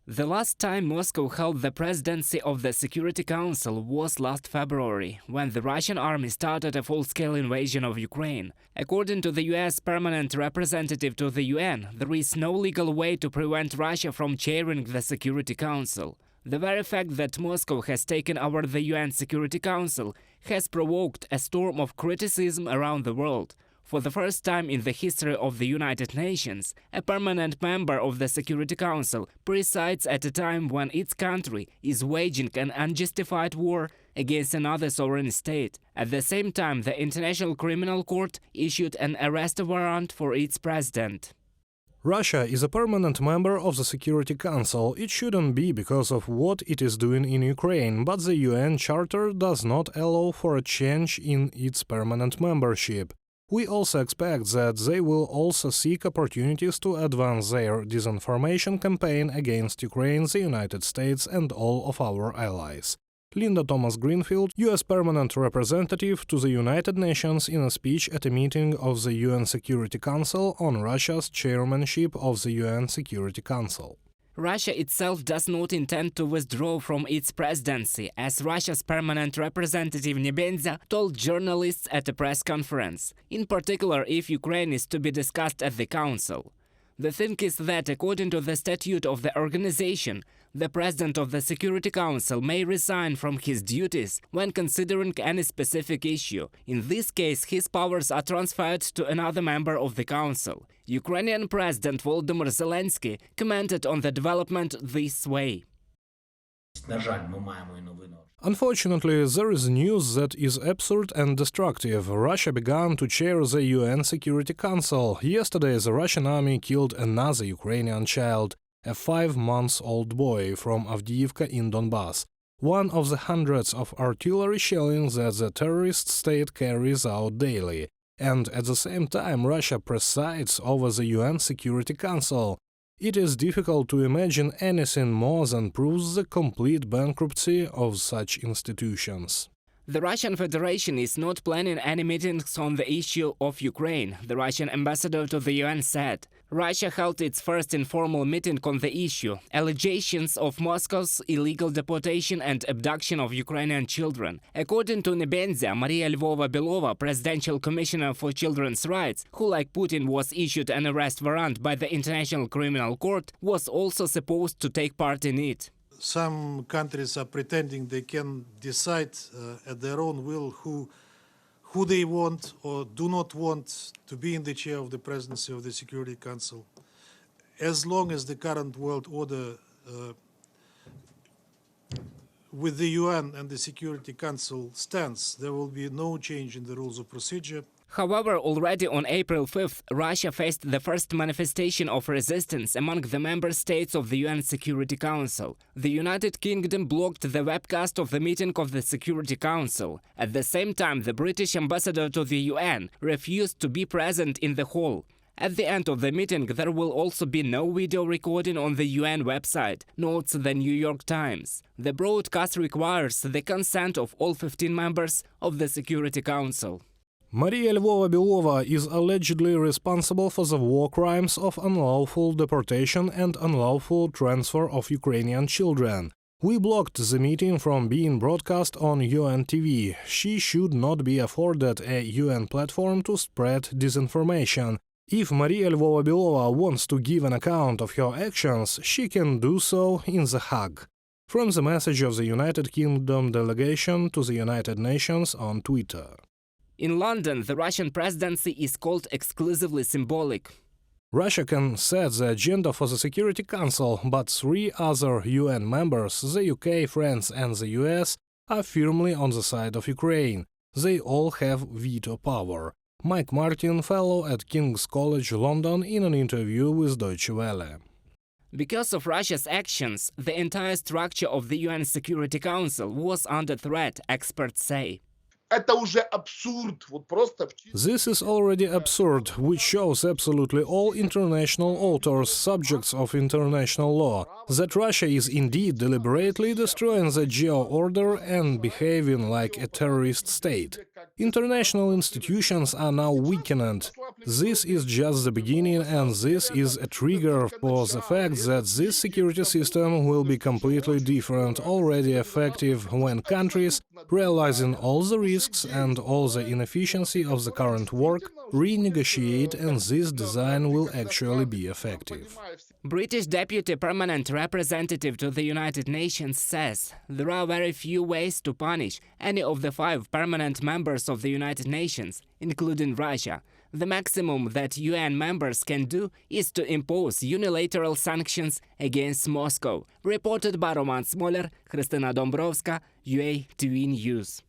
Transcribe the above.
The last time Moscow held the presidency of the Security Council was last February, when the Russian army started a full-scale invasion of Ukraine. According to the US permanent representative to the UN, there is no legal way to prevent Russia from chairing the Security Council. The very fact that Moscow has taken over the UN Security Council has provoked a storm of criticism around the world. For the first time in the history of the United Nations, a permanent member of the Security Council presides at a time when its country is waging an unjustified war against another sovereign state. At the same time, the International Criminal Court issued an arrest warrant for its president. Russia is a permanent member of the Security Council. It shouldn't be because of what it is doing in Ukraine, but the UN Charter does not allow for a change in its permanent membership. We also expect that they will also seek opportunities to advance their disinformation campaign against Ukraine, the United States, and all of our allies. Linda Thomas-Greenfield, US Permanent Representative to the United Nations, in a speech at a meeting of the UN Security Council on Russia's chairmanship of the UN Security Council. Russia itself does not intend to withdraw from its presidency, as Russia's permanent representative Nebenzia told journalists at a press conference, in particular if Ukraine is to be discussed at the Council. The thing is that, according to the statute of the organization, the President of the Security Council may resign from his duties when considering any specific issue. In this case, his powers are transferred to another member of the Council. Ukrainian President Volodymyr Zelensky commented on the development this way. Unfortunately, there is news that is absurd and destructive. Russia began to chair the UN Security Council. Yesterday, the Russian army killed another Ukrainian child, a 5-month-old boy from Avdiivka in Donbass, one of the hundreds of artillery shelling that the terrorist state carries out daily. And at the same time, Russia presides over the UN Security Council. It is difficult to imagine anything more than proves the complete bankruptcy of such institutions. The Russian Federation is not planning any meetings on the issue of Ukraine, the Russian ambassador to the UN said. Russia held its first informal meeting on the issue, allegations of Moscow's illegal deportation and abduction of Ukrainian children. According to Nebenzia, Maria Lvova-Belova, Presidential Commissioner for Children's Rights, who like Putin was issued an arrest warrant by the International Criminal Court, was also supposed to take part in it. Some countries are pretending they can decide at their own will who they want or do not want to be in the chair of the presidency of the Security Council. As long as the current world order with the UN and the Security Council stands, there will be no change in the rules of procedure. However, already on April 5th, Russia faced the first manifestation of resistance among the member states of the UN Security Council. The United Kingdom blocked the webcast of the meeting of the Security Council. At the same time, the British ambassador to the UN refused to be present in the hall. At the end of the meeting, there will also be no video recording on the UN website, notes the New York Times. The broadcast requires the consent of all 15 members of the Security Council. Maria Lvova-Belova is allegedly responsible for the war crimes of unlawful deportation and unlawful transfer of Ukrainian children. We blocked the meeting from being broadcast on UATV. She should not be afforded a UN platform to spread disinformation. If Maria Lvova-Belova wants to give an account of her actions, she can do so in The Hague. From the message of the United Kingdom delegation to the United Nations on Twitter. In London, the Russian presidency is called exclusively symbolic. Russia can set the agenda for the Security Council, but 3 other UN members, the UK, France and the US, are firmly on the side of Ukraine. They all have veto power. Mike Martin, fellow at King's College London, in an interview with Deutsche Welle. Because of Russia's actions, the entire structure of the UN Security Council was under threat, experts say. Это уже абсурд, вот просто. This is already absurd, which shows absolutely all international authors, subjects of international law, that Russia is indeed deliberately destroying the geo-order and behaving like a terrorist state. International institutions are now weakened. This is just the beginning, and this is a trigger for the fact that this security system will be completely different, already effective when countries, realizing all the risks and all the inefficiency of the current work, renegotiate, and this design will actually be effective. British Deputy Permanent Representative to the United Nations says there are very few ways to punish any of the 5 permanent members of the United Nations, including Russia. The maximum that UN members can do is to impose unilateral sanctions against Moscow. Reported by Roman Smoler, Christina Dombrovska, UATV News.